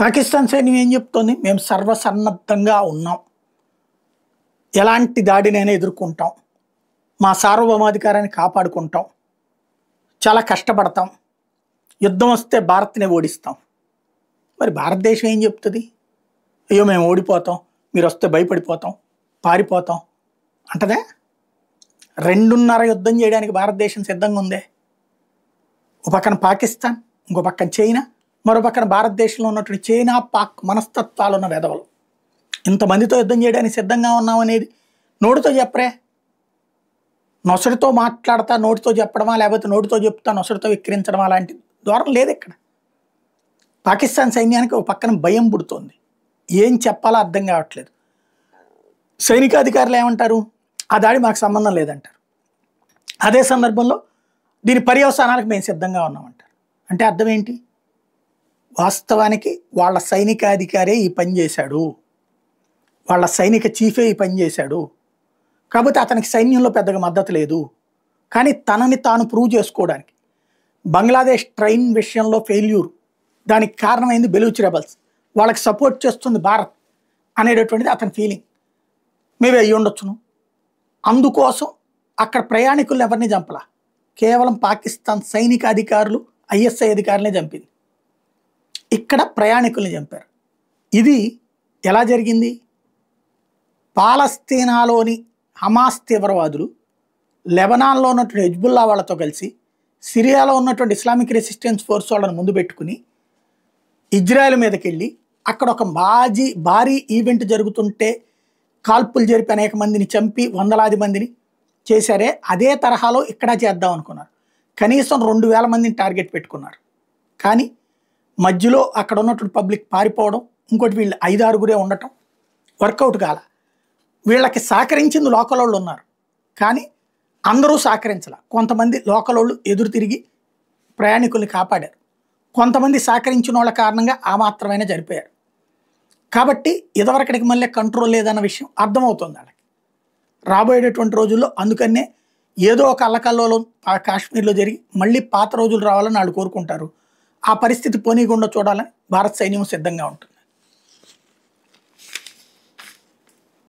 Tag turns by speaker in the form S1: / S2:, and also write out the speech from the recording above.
S1: పాకిస్తాన్ సైన్యం ఏం చెప్తోంది? మేము సర్వసన్నద్ధంగా ఉన్నాం, ఎలాంటి దాడినైనా ఎదుర్కొంటాం, మా సార్వభౌమాధికారాన్ని కాపాడుకుంటాం, చాలా కష్టపడతాం, యుద్ధం వస్తే భారత్ని ఓడిస్తాం. మరి భారతదేశం ఏం చెప్తుంది? అయ్యో మేము ఓడిపోతాం, మీరు వస్తే భయపడిపోతాం, పారిపోతాం అంటదే. 2.5 యుద్ధం చేయడానికి భారతదేశం సిద్ధంగా ఉందే. ఒక పక్కన పాకిస్తాన్, ఇంకో పక్కన చైనా, మరో పక్కన భారతదేశంలో ఉన్నటువంటి చైనా పాక్ మనస్తత్వాలు ఉన్న వెధవలు. ఇంతమందితో యుద్ధం చేయడానికి సిద్ధంగా ఉన్నాం అనేది నోటితో చెప్పరే. నొసడితో మాట్లాడతా నోటితో చెప్పడమా, లేకపోతే నోటితో చెప్తా నొసడితో విక్రించడమా లాంటి ధోరణి లేదు ఇక్కడ. పాకిస్తాన్ సైన్యానికి ఒక పక్కన భయం పుడుతోంది, ఏం చెప్పాలో అర్థం కావట్లేదు. సైనికాధికారులు ఏమంటారు? ఆ దాడి మాకు సంబంధం లేదంటారు. అదే సందర్భంలో దీని పర్యవసానాలకు మేము సిద్ధంగా ఉన్నామంటారు. అంటే అర్థం ఏంటి? వాస్తవానికి వాళ్ళ సైనికాధికారే ఈ పని చేశాడు, వాళ్ళ సైనిక చీఫే ఈ పని చేశాడు, కాకపోతే అతనికి సైన్యంలో పెద్దగా మద్దతు లేదు. కానీ తనని తాను ప్రూవ్ చేసుకోవడానికి బంగ్లాదేశ్ ట్రైన్ విషయంలో ఫెయిల్యూర్, దానికి కారణమైంది బెలూచ్ రెబల్స్, వాళ్ళకి సపోర్ట్ చేస్తుంది భారత్ అనేటటువంటిది అతని ఫీలింగ్. మేబీ అయ్యి ఉండొచ్చును. అందుకోసం అక్కడ ప్రయాణికులను ఎవరిని చంపలా, కేవలం పాకిస్తాన్ సైనిక అధికారులు, ఐఎస్ఐ అధికారులనే చంపింది. ఇక్కడ ప్రయాణికుల్ని చంపారు. ఇది ఎలా జరిగింది? పాలస్తీనాలోని హమాస్ తీవ్రవాదులు లెబనాన్లో ఉన్నటువంటి హెజ్బుల్లా వాళ్ళతో కలిసి సిరియాలో ఉన్నటువంటి ఇస్లామిక్ రెసిస్టెన్స్ ఫోర్స్ వాళ్ళని ముందు పెట్టుకుని ఇజ్రాయెల్ మీదకి వెళ్ళి అక్కడ ఒక భారీ ఈవెంట్ జరుగుతుంటే కాల్పులు జరిపి అనేక మందిని చంపి వందలాది మందిని చేశారే, అదే తరహాలో ఇక్కడ చేద్దాం అనుకున్నారు. కనీసం 2,000 మందిని టార్గెట్ పెట్టుకున్నారు. కానీ మధ్యలో అక్కడ ఉన్నటువంటి పబ్లిక్ పారిపోవడం, ఇంకోటి వీళ్ళు 5-6 ఉండటం వర్కౌట్ కాల. వీళ్ళకి సహకరించింది లోకల్ వాళ్ళు ఉన్నారు, కానీ అందరూ సహకరించాల. కొంతమంది లోకల్ వాళ్ళు ఎదురు తిరిగి ప్రయాణికుల్ని కాపాడారు, కొంతమంది సహకరించిన వాళ్ళ కారణంగా ఆ మాత్రమైనా చనిపోయారు. కాబట్టి ఇదివరకటికి మళ్ళీ కంట్రోల్ లేదన్న విషయం అర్థమవుతుంది వాళ్ళకి. రాబోయేటటువంటి రోజుల్లో అందుకనే ఏదో ఒక అల్లకల్లోలం కాశ్మీర్లో జరిగి మళ్ళీ పాత రోజులు రావాలని వాళ్ళు కోరుకుంటారు. ఆ పరిస్థితి పోనీయకుండా చూడాలని భారత సైన్యం సిద్ధంగా ఉంటుంది.